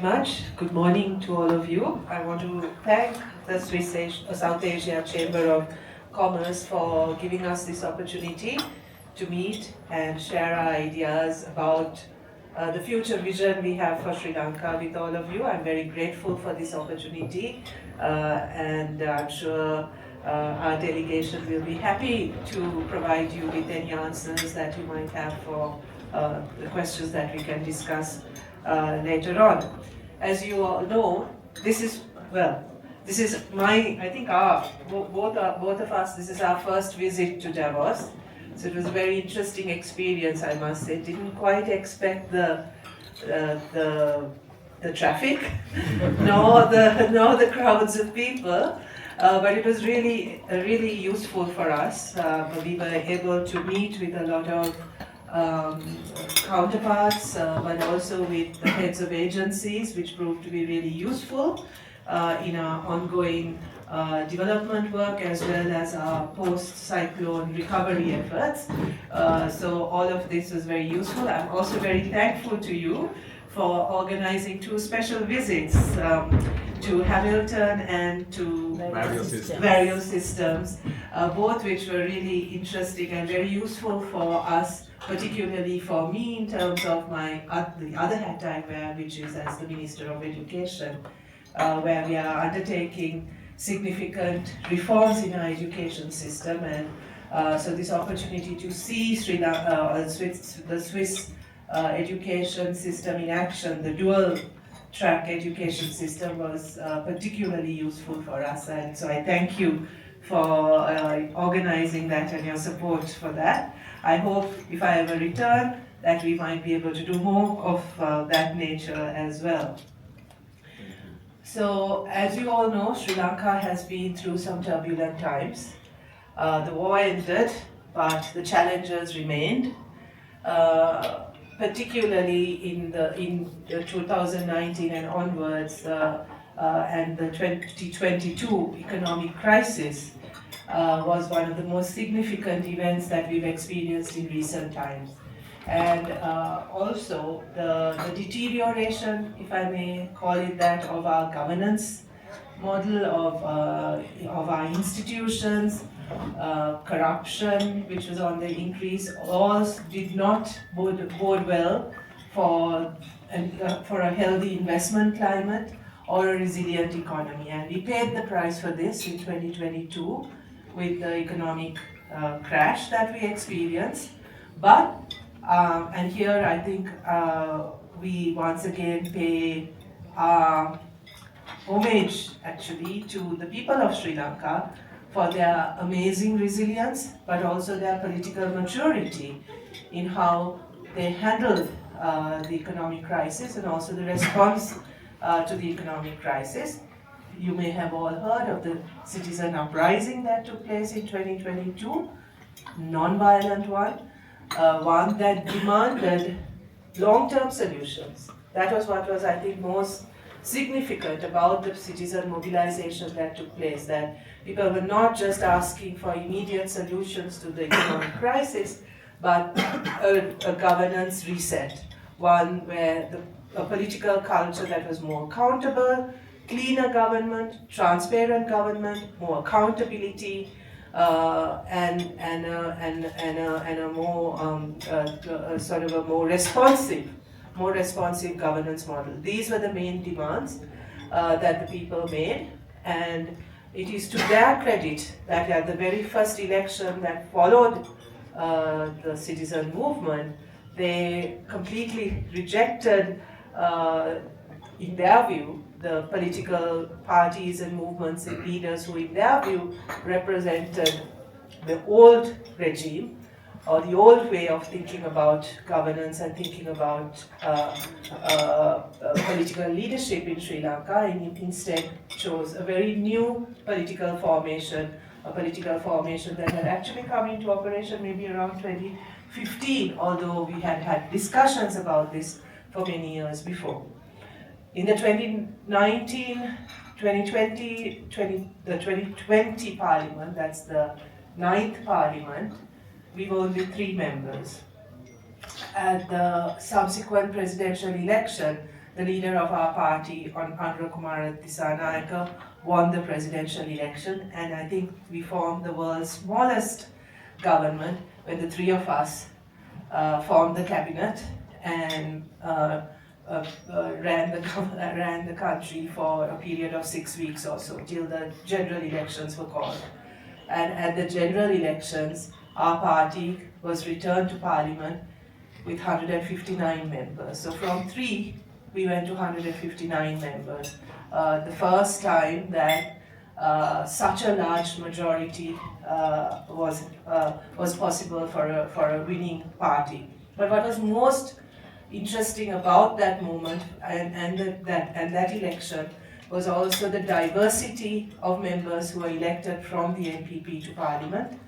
Much. Good morning to all of you. I want to thank the South Asia Chamber of Commerce for giving us this opportunity to meet and share our ideas about the future vision we have for Sri Lanka with all of you. I'm very grateful for this opportunity and I'm sure our delegation will be happy to provide you with any answers that you might have for the questions that we can discuss later on. As you all know, this is I think both of us, this is our first visit to Davos. So it was a very interesting experience, I must say. Didn't quite expect the traffic, nor the crowds of people, but it was really useful for us. We were able to meet with a lot of counterparts, but also with the heads of agencies, which proved to be really useful in our ongoing development work as well as our post-cyclone recovery efforts. So all of this was very useful. I'm also very thankful to you for organizing two special visits to Hamilton and to various systems, both which were really interesting and very useful for us, particularly for me in terms of the other hat I wear, which is as the Minister of Education, where we are undertaking significant reforms in our education system, and so this opportunity to see the Swiss education system in action, the dual track education system, was particularly useful for us, and so I thank you for organizing that and your support for that. I hope if I ever return that we might be able to do more of that nature as well. So as you all know, Sri Lanka has been through some turbulent times. The war ended, but the challenges remained. Particularly in 2019 and onwards, and the 2022 economic crisis was one of the most significant events that we've experienced in recent times. And also the deterioration, if I may call it that, of our governance model, of our institutions, corruption, which was on the increase, all did not bode well for a healthy investment climate or a resilient economy. And we paid the price for this in 2022 with the economic crash that we experienced. But, and here I think we once again pay homage actually to the people of Sri Lanka for their amazing resilience, but also their political maturity in how they handled the economic crisis and also the response to the economic crisis. You may have all heard of the citizen uprising that took place in 2022, non-violent one that demanded long-term solutions. That was what was, I think, most significant about the citizen mobilization that took place, that people were not just asking for immediate solutions to the economic crisis, but a governance reset, one where a political culture that was more accountable, cleaner government, transparent government, more accountability, and a more sort of a more responsive governance model. These were the main demands that the people made, and it is to their credit that at the very first election that followed the citizen movement, they completely rejected, in their view, the political parties and movements and leaders who, in their view, represented the old regime or the old way of thinking about governance and thinking about political leadership in Sri Lanka, and instead chose a very new political formation, a political formation that had actually come into operation maybe around 2015, although we had had discussions about this for many years before. In the 2020 Parliament, that's the 9th Parliament, we were only 3 members. At the subsequent presidential election, the leader of our party, Anura Kumara Dissanayake, won the presidential election, and I think we formed the world's smallest government when the three of us formed the cabinet and ran the country for a period of 6 weeks or so till the general elections were called. And at the general elections, our party was returned to parliament with 159 members. So from 3, we went to 159 members. The first time that such a large majority was possible for a winning party. But what was most interesting about that moment and that election was also the diversity of members who were elected from the NPP to parliament.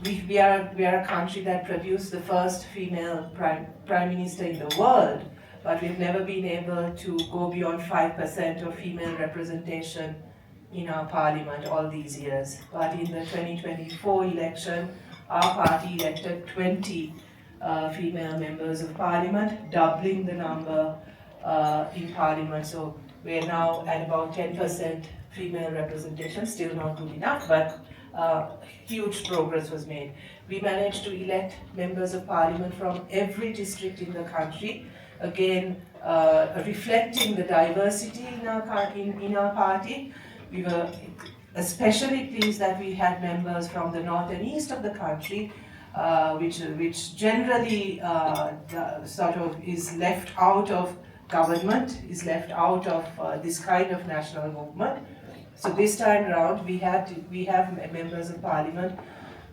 We are a country that produced the first female prime minister in the world, but we've never been able to go beyond 5% of female representation in our parliament all these years. But in the 2024 election, our party elected 20 female members of parliament, doubling the number in parliament. So we're now at about 10% female representation, still not good enough, but huge progress was made. We managed to elect members of parliament from every district in the country, again reflecting the diversity in our party. We were especially pleased that we had members from the north and east of the country, which generally sort of is left out of government, is left out of this kind of national movement. So this time around, we have members of parliament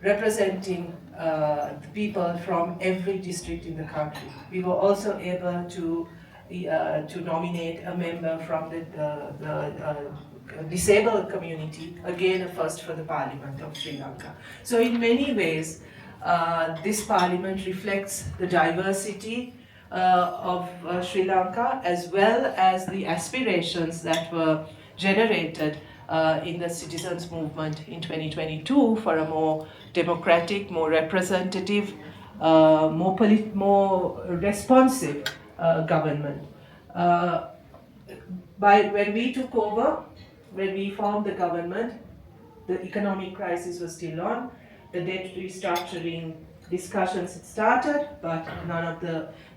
representing the people from every district in the country. We were also able to nominate a member from the disabled community, again a first for the Parliament of Sri Lanka. So in many ways, this Parliament reflects the diversity of Sri Lanka, as well as the aspirations that were generated in the citizens' movement in 2022 for a more democratic, more representative, more responsive government. When we took over, when we formed the government, the economic crisis was still on. The debt restructuring discussions had started, but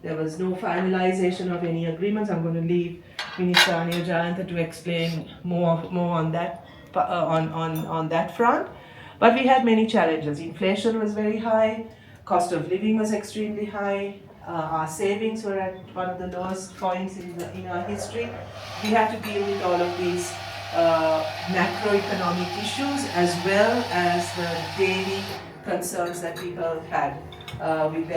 there was no finalization of any agreements. I'm going to leave Minister Anil Jayantha to explain more on that on that front. But we had many challenges. Inflation was very high, cost of living was extremely high. Our savings were at one of the lowest points in our history. We had to deal with all of these macroeconomic issues, as well as the daily concerns that people had with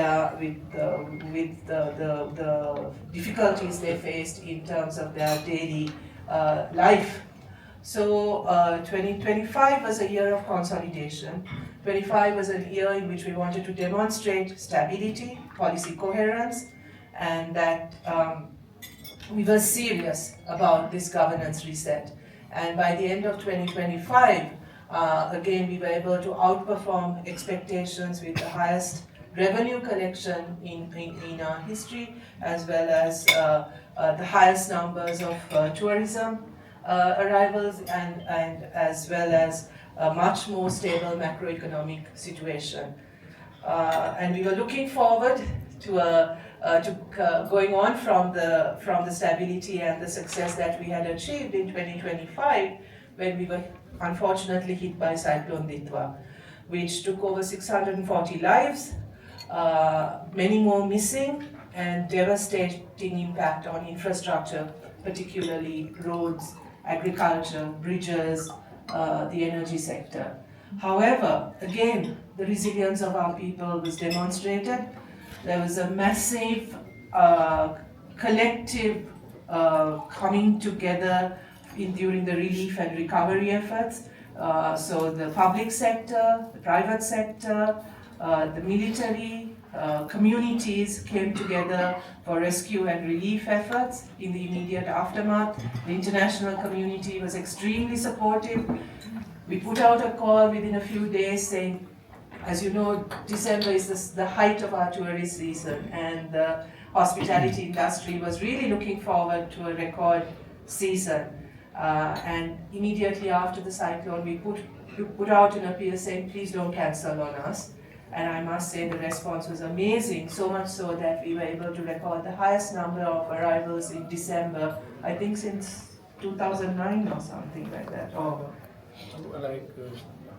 the difficulties they faced in terms of their daily life. So 2025 was a year of consolidation. 25 was a year in which we wanted to demonstrate stability, policy coherence, and that we were serious about this governance reset. And by the end of 2025, again, we were able to outperform expectations with the highest revenue collection in our history, as well as the highest numbers of tourism arrivals, and as well as a much more stable macroeconomic situation. And we were looking forward to going on from the stability and the success that we had achieved in 2025, when we were unfortunately hit by Cyclone Ditwa, which took over 640 lives, many more missing, and devastating impact on infrastructure, particularly roads, agriculture, bridges, the energy sector. However, again, the resilience of our people was demonstrated. There was a massive collective coming together during the relief and recovery efforts. So the public sector, the private sector, the military, communities came together for rescue and relief efforts in the immediate aftermath. The international community was extremely supportive. We put out a call within a few days saying, as you know, December is the height of our tourist season, and hospitality industry was really looking forward to a record season. And immediately after the cyclone, we put out an appeal saying, please don't cancel on us. And I must say the response was amazing, so much so that we were able to record the highest number of arrivals in December, I think since 2009 or something like that. Or the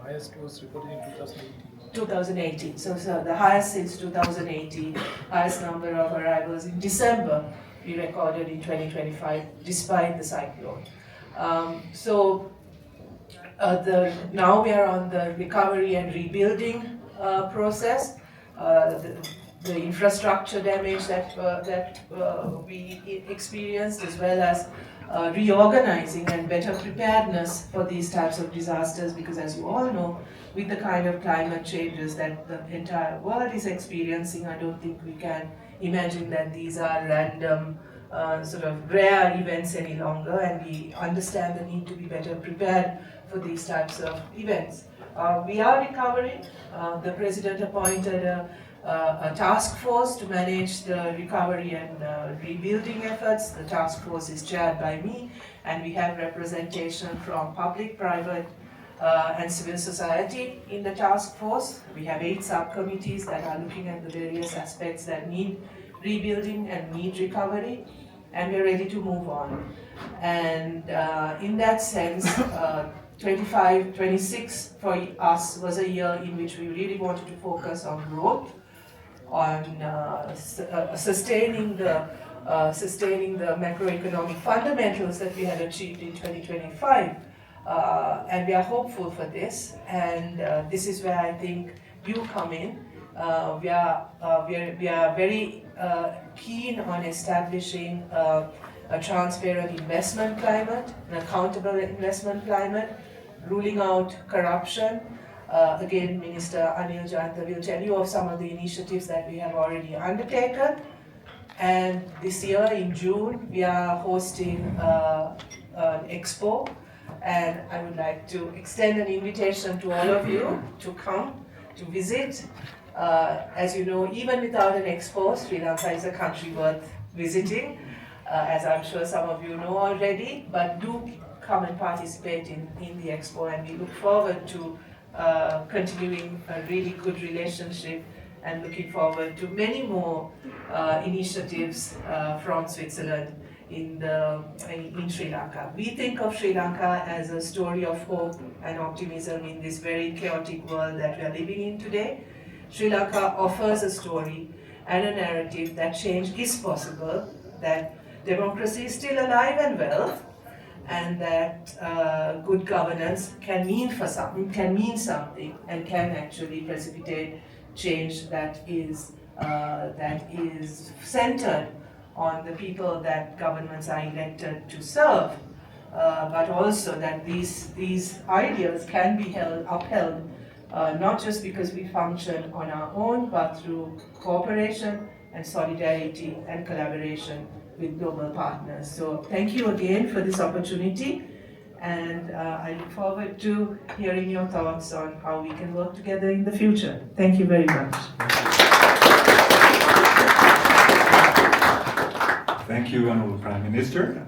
highest was reported in 2018. 2018, so the highest since 2018, highest number of arrivals in December we recorded in 2025 despite the cyclone. Now we are on the recovery and rebuilding process. The infrastructure damage that we experienced, as well as reorganizing and better preparedness for these types of disasters, because as you all know, with the kind of climate changes that the entire world is experiencing, I don't think we can imagine that these are random sort of rare events any longer, and we understand the need to be better prepared for these types of events. We are recovering. The President appointed a task force to manage the recovery and rebuilding efforts. The task force is chaired by me, and we have representation from public, private, and civil society in the task force. We have 8 subcommittees that are looking at the various aspects that need rebuilding and need recovery, and we're ready to move on. And in that sense, 26 for us was a year in which we really wanted to focus on growth, on sustaining the macroeconomic fundamentals that we had achieved in 2025. And we are hopeful for this, and this is where I think you come in. We are very keen on establishing a transparent investment climate, an accountable investment climate, ruling out corruption. Again, Minister Anil Jayanta will tell you of some of the initiatives that we have already undertaken. And this year in June, we are hosting an expo, and I would like to extend an invitation to all of you to come, to visit. As you know, even without an expo, Sri Lanka is a country worth visiting, as I'm sure some of you know already, but do come and participate in the expo, and we look forward to continuing a really good relationship and looking forward to many more initiatives from Switzerland in Sri Lanka. We think of Sri Lanka as a story of hope and optimism in this very chaotic world that we are living in today. Sri Lanka offers a story and a narrative that change is possible, that democracy is still alive and well, and that good governance can mean something, and can actually precipitate change that is centered on the people that governments are elected to serve, but also that these ideals can be upheld not just because we function on our own, but through cooperation and solidarity and collaboration with global partners. So thank you again for this opportunity, and I look forward to hearing your thoughts on how we can work together in the future. Thank you very much. Thank you, Honorable Prime Minister.